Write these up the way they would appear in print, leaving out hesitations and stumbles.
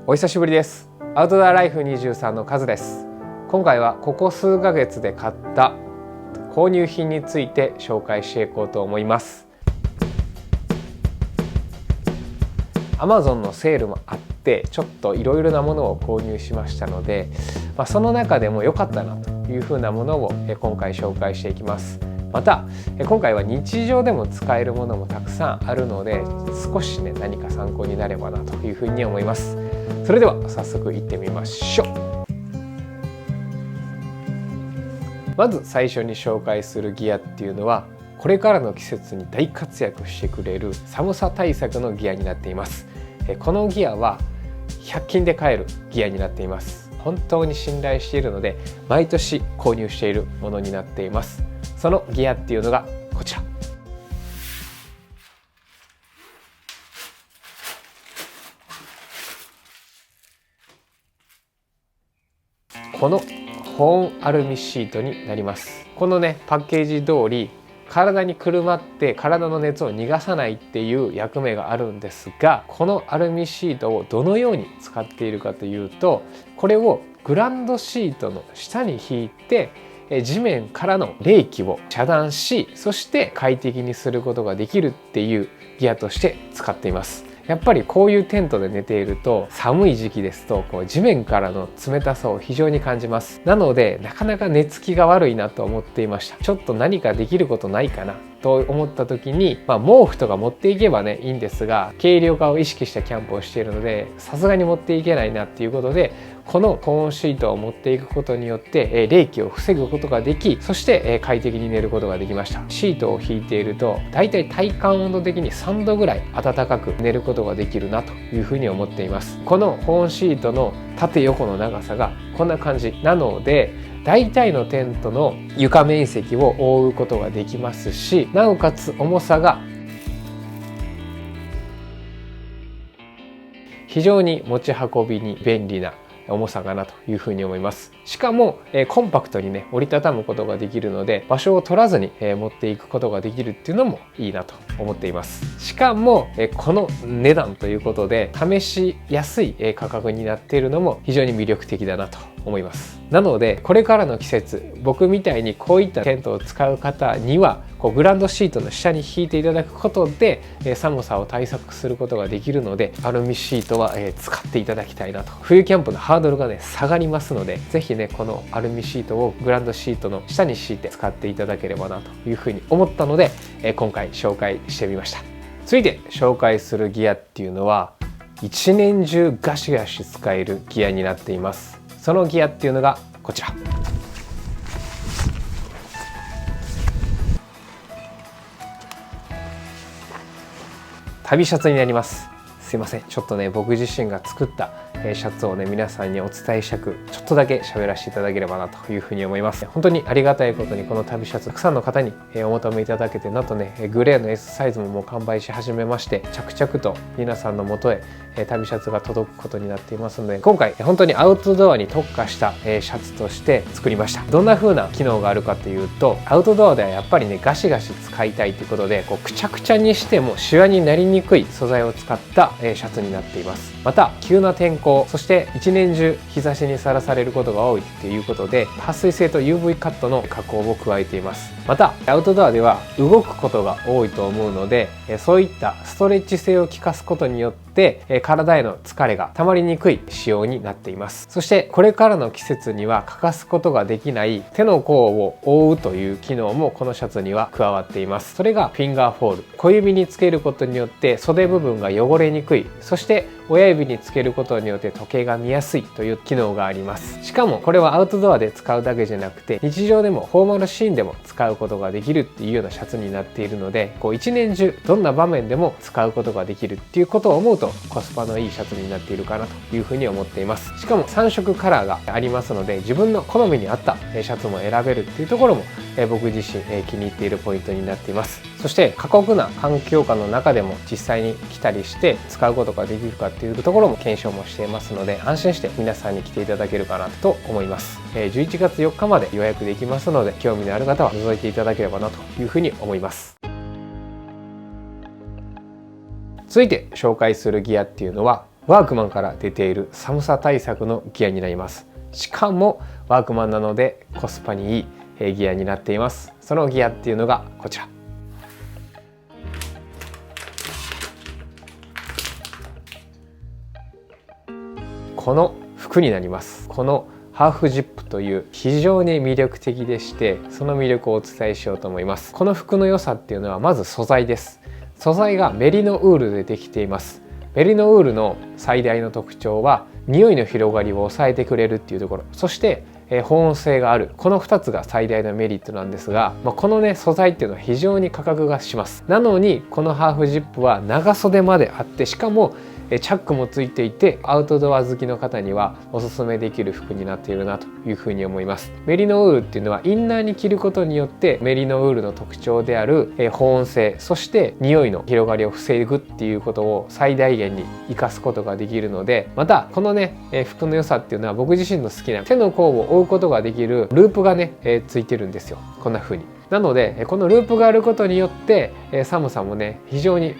お久しぶりです。アウトドアライフ23のカズです。今回はここ数ヶ月で買った購入品について紹介していこうと思います。Amazon のセールもあってちょっといろいろなものを購入しましたので、その中でも良かったなというふうなものを今回紹介していきます。また今回は日常でも使えるものもたくさんあるので、少しね何か参考になればなというふうに思います。それでは早速行ってみましょう。まず最初に紹介するギアっていうのは、これからの季節に大活躍してくれる寒さ対策のギアになっています。このギアは100均で買えるギアになっています。本当に信頼しているので毎年購入しているものになっています。そのギアっていうのがこちら。この保温アルミシートになります。このねパッケージ通り体にくるまって体の熱を逃がさないっていう役目があるんですが、このアルミシートをどのように使っているかというと、これをグランドシートの下に引いて地面からの冷気を遮断し、そして快適にすることができるっていうギアとして使っています。やっぱりこういうテントで寝ていると、寒い時期ですと地面からの冷たさを非常に感じます。なのでなかなか寝つきが悪いなと思っていました。ちょっと何かできることないかなと思った時に、毛布とか持っていけばねいいんですが、軽量化を意識したキャンプをしているのでさすがに持っていけないなっていうことで、この保温シートを持っていくことによって冷気を防ぐことができ、そして快適に寝ることができました。シートを引いているとだいたい体感温度的に3度ぐらい暖かく寝ることができるなというふうに思っています。この保温シートの縦横の長さがこんな感じなので、大体のテントの床面積を覆うことができますし、なおかつ重さが非常に持ち運びに便利な重さかなというふうに思います。しかもコンパクトにね折りたたむことができるので、場所を取らずに持っていくことができるっていうのもいいなと思っています。しかもこの値段ということで試しやすい価格になっているのも非常に魅力的だなと思います。なのでこれからの季節、僕みたいにこういったテントを使う方にはグランドシートの下に引いていただくことで寒さを対策することができるので、アルミシートは使っていただきたいなと。冬キャンプのハードルがね下がりますので、ぜひねこのアルミシートをグランドシートの下に敷いて使っていただければなというふうに思ったので今回紹介してみました。続いて紹介するギアっていうのは一年中ガシガシ使えるギアになっています。そのギアっていうのがこちら。旅シャツになります。すいません、ちょっとね僕自身が作ったシャツをね皆さんにお伝えしたく、ちょっとだけ喋らせていただければなというふうに思います。本当にありがたいことにこの旅シャツたくさんの方にお求めいただけて、なんとねグレーの S サイズももう完売し始めまして、着々と皆さんの元へ旅シャツが届くことになっていますので、今回本当にアウトドアに特化したシャツとして作りました。どんな風な機能があるかというと、アウトドアではやっぱりねガシガシ使いたいということで、くちゃくちゃにしてもシワになりにくい素材を使ったシャツになっています。また急な天候、そして一年中日差しにさらされることが多いということで、撥水性と UV カットの加工を加えています。またアウトドアでは動くことが多いと思うので、そういったストレッチ性を効かすことによって体への疲れがたまりにくい仕様になっています。そしてこれからの季節には欠かすことができない手の甲を覆うという機能もこのシャツには加わっています。それがフィンガーフォール。小指につけることによって袖部分が汚れにくい、そして親指につけることによって時計が見やすいという機能があります。しかもこれはアウトドアで使うだけじゃなくて、日常でもフォーマルシーンでも使うことができるっていうようなシャツになっているので、一年中どんな場面でも使うことができるっていうことを思うとコスパのいいシャツになっているかなというふうに思っています。しかも3色カラーがありますので、自分の好みに合ったシャツも選べるっていうところも僕自身気に入っているポイントになっています。そして過酷な環境下の中でも実際に着たりして使うことができるかっていうところも検証もしていますので、安心して皆さんに来ていただけるかなと思います。11月4日まで予約できますので、興味のある方は覗いていただければなというふうに思います。続いて紹介するギアっていうのはワークマンから出ている寒さ対策のギアになります。しかもワークマンなのでコスパにいいギアになっています。そのギアっていうのがこちら。この服になります。このハーフジップという非常に魅力的でして、その魅力をお伝えしようと思います。この服の良さっていうのはまず素材です。素材がメリノウールでできています。メリノウールの最大の特徴は匂いの広がりを抑えてくれるっていうところ、そして保温性がある、この2つが最大のメリットなんですが、このね素材っていうのは非常に価格がします。なのにこのハーフジップは長袖まであって、しかもチャックもついていて、アウトドア好きの方にはおすすめできる服になっているなというふうに思います。メリノウールっていうのはインナーに着ることによってメリノウールの特徴である保温性、そして匂いの広がりを防ぐっていうことを最大限に生かすことができるので、またこのね服の良さっていうのは僕自身の好きな手の甲を覆うことができるループがねついてるんですよ。こんな風に。なのでこのループがあることによって寒さもね非常に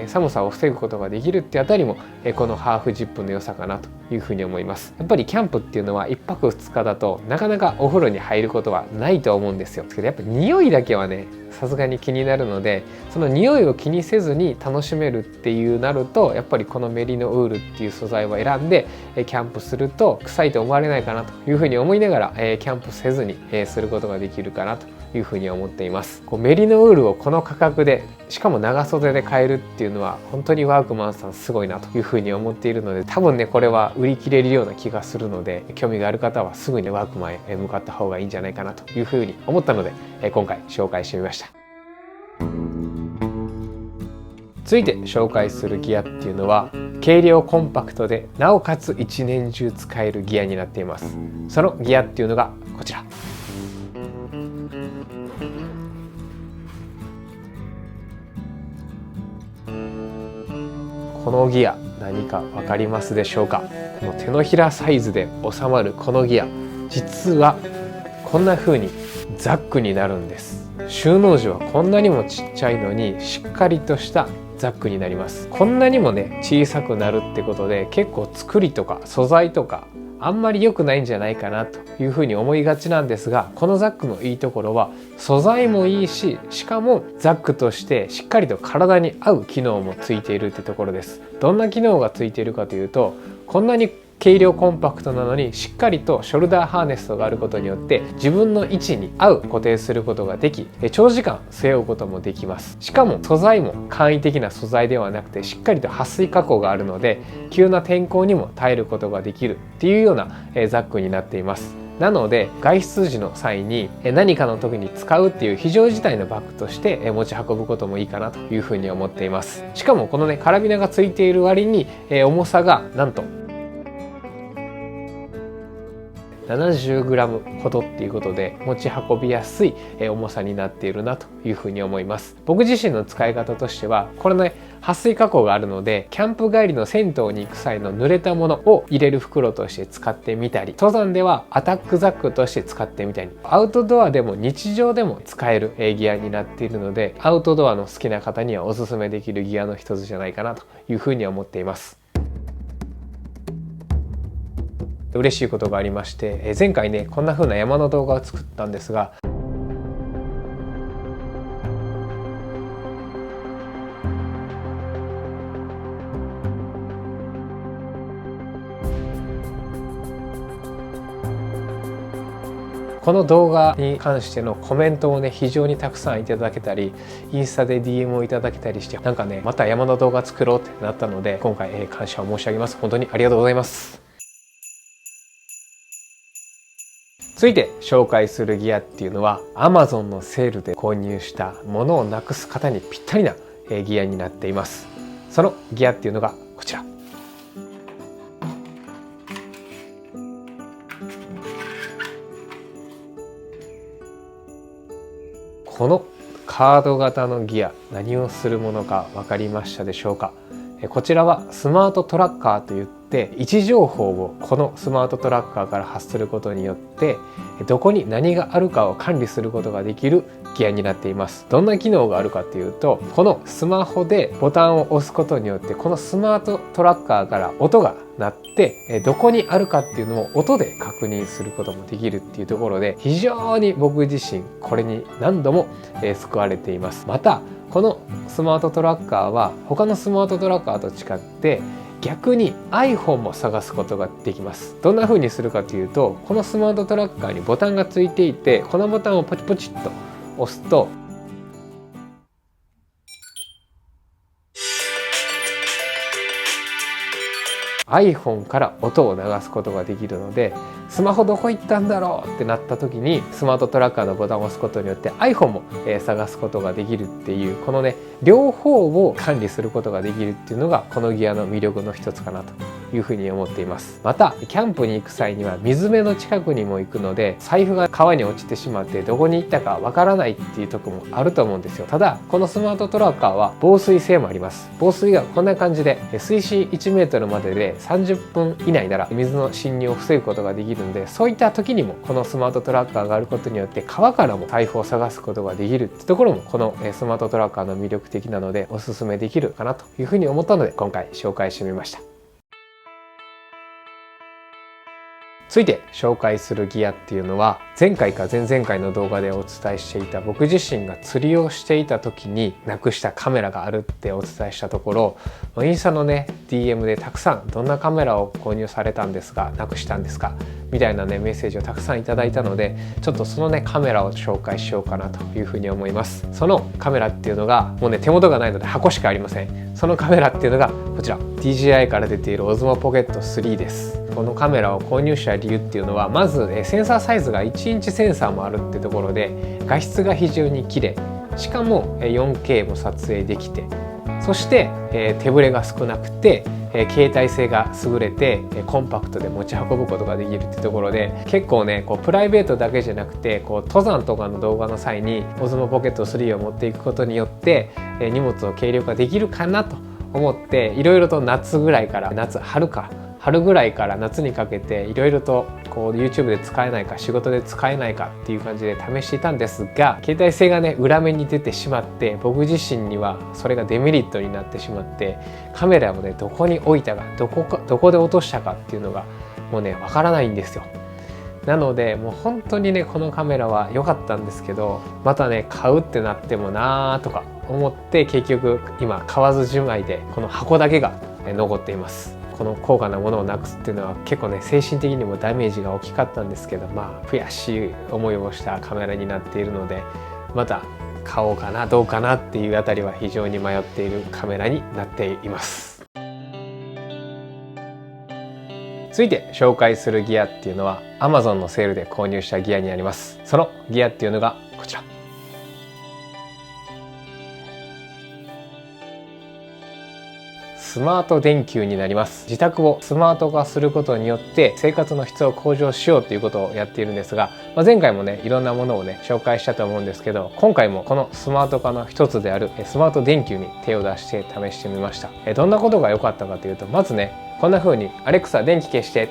寒さを防ぐことができるってあたりもこのハーフジップの良さかなというふうに思います。やっぱりキャンプっていうのは1泊2日だとなかなかお風呂に入ることはないと思うんですよ。けどやっぱ匂いだけはねさすがに気になるので、その匂いを気にせずに楽しめるっていうなると、やっぱりこのメリノウールっていう素材を選んでキャンプすると臭いと思われないかなというふうに思いながらキャンプせずにすることができるかなというふうに思っています。メリノウールをこの価格で、しかも長袖で買えるっていうのは本当にワークマンさんすごいなというふうに思っているので、多分ねこれは売り切れるような気がするので、興味がある方はすぐにワークマンへ向かった方がいいんじゃないかなというふうに思ったので今回紹介してみました。続いて紹介するギアっていうのは軽量コンパクトでなおかつ一年中使えるギアになっています。そのギアっていうのがこちら。このギア何か分かりますでしょうか。この手のひらサイズで収まるこのギア、実はこんな風にザックになるんです。収納時はこんなにもちっちゃいのにしっかりとしたザックになります。こんなにもね小さくなるってことで、結構作りとか素材とかあんまり良くないんじゃないかなというふうに思いがちなんですが、このザックのいいところは素材もいいし、しかもザックとしてしっかりと体に合う機能もついているってところです。どんな機能がついているかというと、こんなに軽量コンパクトなのにしっかりとショルダーハーネスがあることによって自分の位置に合う固定することができ、長時間背負うこともできます。しかも素材も簡易的な素材ではなくて、しっかりと撥水加工があるので急な天候にも耐えることができるっていうようなザックになっています。なので外出時の際に何かの時に使うっていう非常事態のバッグとして持ち運ぶこともいいかなというふうに思っています。しかもこのねカラビナがついている割に重さがなんと70g ほどっていうことで持ち運びやすい重さになっているなというふうに思います。僕自身の使い方としてはこれね撥水加工があるので、キャンプ帰りの銭湯に行く際の濡れたものを入れる袋として使ってみたり、登山ではアタックザックとして使ってみたり、アウトドアでも日常でも使えるギアになっているので、アウトドアの好きな方にはおすすめできるギアの一つじゃないかなというふうに思っています。嬉しいことがありまして、前回ねこんな風な山の動画を作ったんですが、この動画に関してのコメントをね非常にたくさんいただけたり、インスタで DM をいただけたりして、なんかねまた山の動画作ろうってなったので、今回感謝を申し上げます。本当にありがとうございます。続いて紹介するギアっていうのは Amazon のセールで購入した物をなくす方にぴったりなギアになっています。そのギアっていうのがこちら。このカード型のギア、何をするものか分かりましたでしょうか。こちらはスマートトラッカーといっって位置情報をこのスマートトラッカーから発することによってどこに何があるかを管理することができるギアになっています。どんな機能があるかというと、このスマホでボタンを押すことによってこのスマートトラッカーから音が鳴ってどこにあるかっていうのを音で確認することもできるっていうところで、非常に僕自身これに何度も救われています。またこのスマートトラッカーは他のスマートトラッカーと違って逆に iPhone も探すことができます。どんな風にするかというと、このスマートトラッカーにボタンがついていて、このボタンをポチポチっと押すとiPhone から音を流すことができるので、スマホどこ行ったんだろうってなった時にスマートトラッカーのボタンを押すことによって iPhone も探すことができるっていう、このね両方を管理することができるっていうのがこのギアの魅力の一つかなというふうに思っています。またキャンプに行く際には水辺の近くにも行くので、財布が川に落ちてしまってどこに行ったかわからないっていうところもあると思うんですよ。ただこのスマートトラッカーは防水性もあります。防水がこんな感じで水深1メートルまでで30分以内なら水の侵入を防ぐことができるんで、そういった時にもこのスマートトラッカーがあることによって川からも財布を探すことができるってところもこのスマートトラッカーの魅力的なのでおすすめできるかなというふうに思ったので今回紹介してみました。続いて紹介するギアっていうのは、前回か前々回の動画でお伝えしていた僕自身が釣りをしていた時になくしたカメラがあるってお伝えしたところ、インスタのね DM でたくさんどんなカメラを購入されたんですか、なくしたんですかみたいなねメッセージをたくさんいただいたので、ちょっとそのねカメラを紹介しようかなというふうに思います。そのカメラっていうのがもうね手元がないので箱しかありません。そのカメラっていうのがこちら DJI から出ている Osmo Pocket 3です。このカメラを購入した理由っていうのは、まずセンサーサイズが1インチセンサーもあるってところで画質が非常に綺麗、しかも 4K も撮影できて、そして手ぶれが少なくて携帯性が優れてコンパクトで持ち運ぶことができるってところで、結構ねこうプライベートだけじゃなくて登山とかの動画の際に Osmo Pocket 3を持っていくことによって荷物を軽量化できるかなと思って、いろいろと春ぐらいから夏にかけていろいろとこう YouTube で使えないか仕事で使えないかっていう感じで試していたんですが、携帯性がね裏目に出てしまって、僕自身にはそれがデメリットになってしまって、カメラをねどこに置いたかどこで落としたかっていうのがもうねわからないんですよ。なのでもう本当にねこのカメラは良かったんですけど、またね買うってなってもなーとか思って結局今買わずじまいでこの箱だけが残っています。この高価なものをなくすっていうのは結構ね精神的にもダメージが大きかったんですけど、悔しい思いをしたカメラになっているので、また買おうかなどうかなっていうあたりは非常に迷っているカメラになっています。続いて紹介するギアっていうのは Amazon のセールで購入したギアになります。そのギアっていうのがこちら、スマート電球になります。自宅をスマート化することによって生活の質を向上しようということをやっているんですが、前回もねいろんなものをね紹介したと思うんですけど、今回もこのスマート化の一つであるスマート電球に手を出して試してみました。どんなことが良かったかというと、まずねこんな風にアレクサ電気消してっ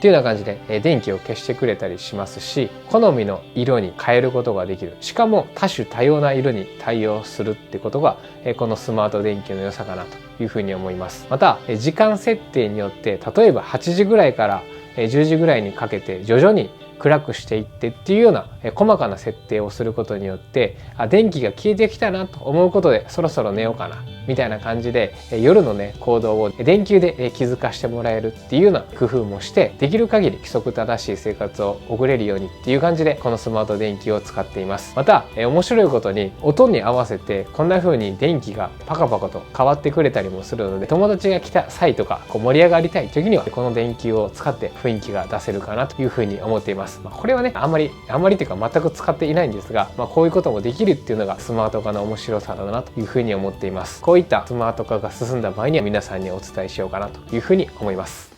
ていうような感じで電気を消してくれたりしますし、好みの色に変えることができる。しかも多種多様な色に対応するってことがこのスマート電球の良さかなというふうに思います。また時間設定によって例えば8時ぐらいから10時ぐらいにかけて徐々に暗くしていってっていうような細かな設定をすることによって、電気が消えてきたなと思うことでそろそろ寝ようかなみたいな感じで夜のね行動を電球で気づかしてもらえるっていうような工夫もして、できる限り規則正しい生活を送れるようにっていう感じでこのスマート電球を使っています。また面白いことに音に合わせてこんな風に電気がパカパカと変わってくれたりもするので、友達が来た際とか盛り上がりたい時にはこの電球を使って雰囲気が出せるかなという風に思っています。これはねあんまりっていうか全く使っていないんですが、こういうこともできるっていうのがスマート化の面白さだなという風に思っています。こういったスマート化が進んだ場合には皆さんにお伝えしようかなという風に思います。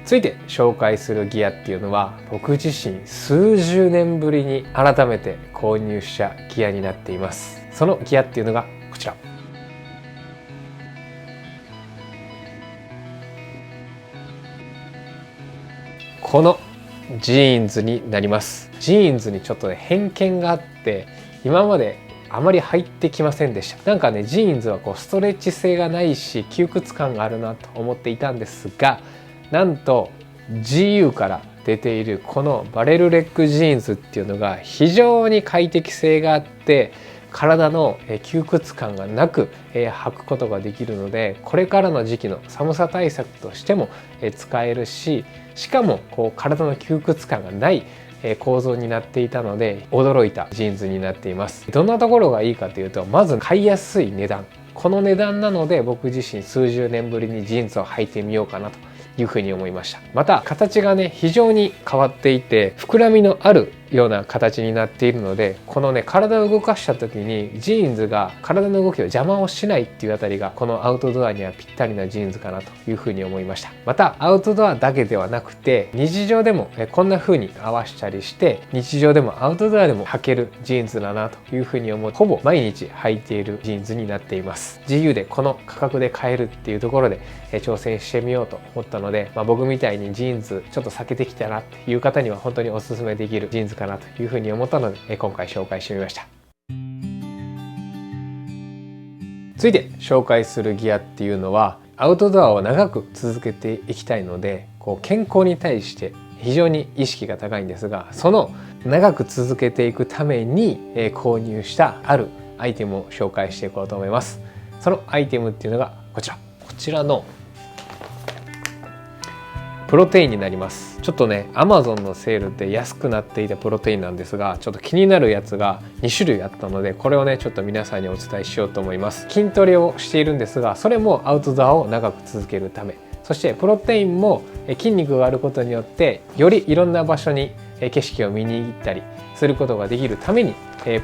続いて紹介するギアっていうのは、僕自身数十年ぶりに改めて購入したギアになっています。そのギアっていうのがこちら、このジーンズになります。ジーンズにちょっとね偏見があって、今まであまり入ってきませんでした。なんかねジーンズはこうストレッチ性がないし窮屈感があるなと思っていたんですが、なんと GU から出ているこのバレルレッグジーンズっていうのが非常に快適性があって、体の窮屈感がなく履くことができるので、これからの時期の寒さ対策としても使えるし、しかもこう体の窮屈感がない構造になっていたので驚いたジーンズになっています。どんなところがいいかというと、まず買いやすい値段、この値段なので僕自身数十年ぶりにジーンズを履いてみようかなというふうに思いました。また形がね非常に変わっていて、膨らみのあるような形になっているので、このね体を動かした時にジーンズが体の動きを邪魔をしないっていうあたりが、このアウトドアにはぴったりなジーンズかなというふうに思いました。またアウトドアだけではなくて、日常でもこんな風に合わしたりして、日常でもアウトドアでも履けるジーンズだなというふうに思って、ほぼ毎日履いているジーンズになっています。GU でこの価格で買えるっていうところで挑戦してみようと思ったので、僕みたいにジーンズちょっと避けてきたなっていう方には本当におすすめできるジーンズかなというふうに思ったので、今回紹介してみました。続いて紹介するギアっていうのは、アウトドアを長く続けていきたいので、健康に対して非常に意識が高いんですが、その長く続けていくために購入したあるアイテムを紹介していこうと思います。そのアイテムっていうのがこちらのプロテインになります。ちょっとね Amazon のセールで安くなっていたプロテインなんですが、ちょっと気になるやつが2種類あったので、これをねちょっと皆さんにお伝えしようと思います。筋トレをしているんですが、それもアウトドアを長く続けるため、そしてプロテインも筋肉があることによってよりいろんな場所に景色を見に行ったりすることができるために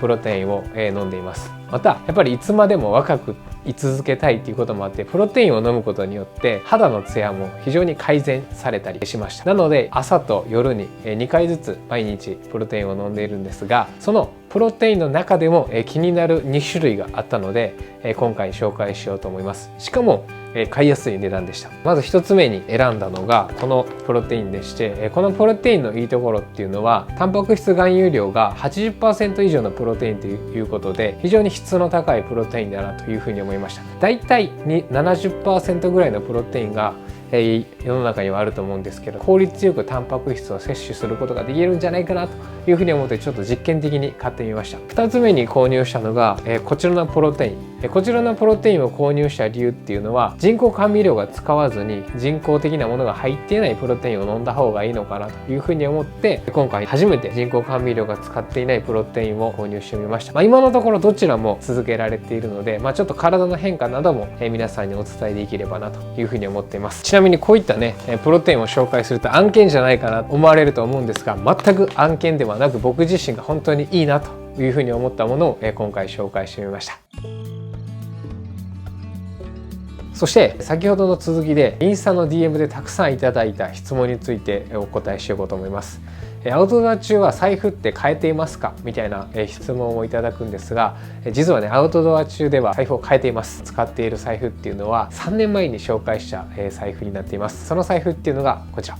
プロテインを飲んでいます。またやっぱりいつまでも若く居続けたいということもあって、プロテインを飲むことによって肌のツヤも非常に改善されたりしました。なので朝と夜に2回ずつ毎日プロテインを飲んでいるんですが、そのプロテインの中でも気になる2種類があったので今回紹介しようと思います。しかも買いやすい値段でした。まず1つ目に選んだのがこのプロテインでして、このプロテインのいいところっていうのは、タンパク質含有量が 80% 以上のプロテインということで、非常に質の高いプロテインだなというふうに思いました。だいたい 70% ぐらいのプロテインが世の中にはあると思うんですけど、効率よくタンパク質を摂取することができるんじゃないかなというふうに思って、ちょっと実験的に買ってみました。2つ目に購入したのがこちらのプロテイン。こちらのプロテインを購入した理由っていうのは、人工甘味料が使わずに人工的なものが入っていないプロテインを飲んだ方がいいのかなというふうに思って、今回初めて人工甘味料が使っていないプロテインを購入してみました。今のところどちらも続けられているので、ちょっと体の変化なども皆さんにお伝えできればなというふうに思っています。ちなみにこういったねプロテインを紹介すると案件じゃないかなと思われると思うんですが、全く案件ではなく、僕自身が本当にいいなというふうに思ったものを今回紹介してみました。そして先ほどの続きでインスタの DM でたくさんいただいた質問についてお答えしようと思います。アウトドア中は財布って変えていますかみたいな質問をいただくんですが、実はねアウトドア中では財布を変えています。使っている財布っていうのは3年前に紹介した財布になっています。その財布っていうのがこちら。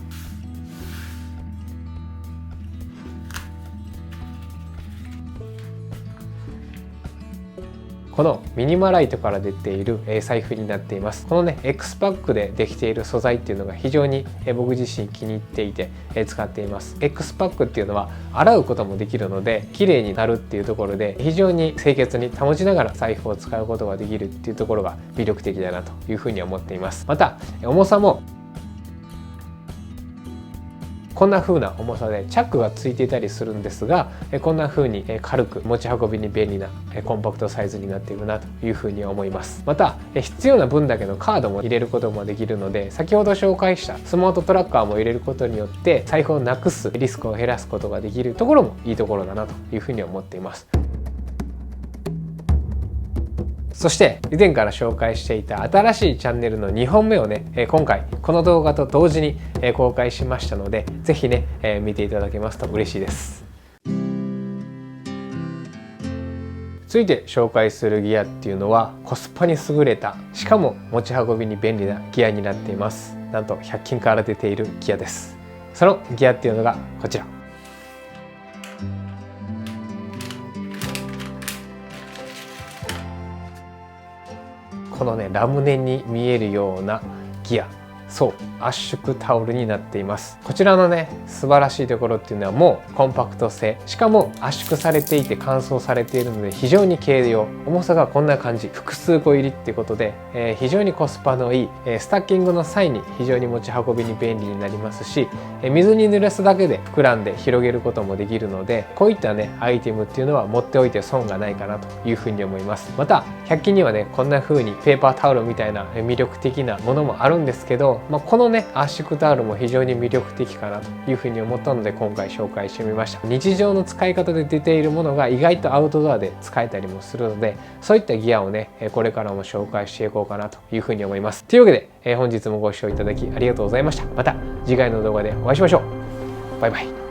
このミニマライトから出ている財布になっています。このね X パックでできている素材っていうのが非常に僕自身気に入っていて使っています。X パックっていうのは洗うこともできるので綺麗になるっていうところで、非常に清潔に保ちながら財布を使うことができるっていうところが魅力的だなというふうに思っています。また重さもこんな風な重さでチャックがついていたりするんですが、こんな風に軽く持ち運びに便利なコンパクトサイズになっているなという風に思います。また必要な分だけのカードも入れることもできるので、先ほど紹介したスマートトラッカーも入れることによって財布をなくすリスクを減らすことができるところもいいところだなという風に思っています。そして以前から紹介していた新しいチャンネルの2本目をね、今回この動画と同時に公開しましたので、ぜひね見ていただけますと嬉しいです。続いて紹介するギアっていうのはコスパに優れた、しかも持ち運びに便利なギアになっています。なんと100均から出ているギアです。そのギアっていうのがこちら。このねラムネに見えるようなギア、そう圧縮タオルになっています。こちらのね素晴らしいところっていうのはもうコンパクト性、しかも圧縮されていて乾燥されているので非常に軽量、重さがこんな感じ、複数個入りってことで、非常にコスパのいい、スタッキングの際に非常に持ち運びに便利になりますし、水に濡らすだけで膨らんで広げることもできるので、こういったねアイテムっていうのは持っておいて損がないかなというふうに思います。また100均にはねこんな風にペーパータオルみたいな魅力的なものもあるんですけど、このね圧縮タオルも非常に魅力的かなというふうに思ったので今回紹介してみました。日常の使い方で出ているものが意外とアウトドアで使えたりもするので、そういったギアをねこれからも紹介していこうかなというふうに思います。というわけで本日もご視聴いただきありがとうございました。また次回の動画でお会いしましょう。バイバイ。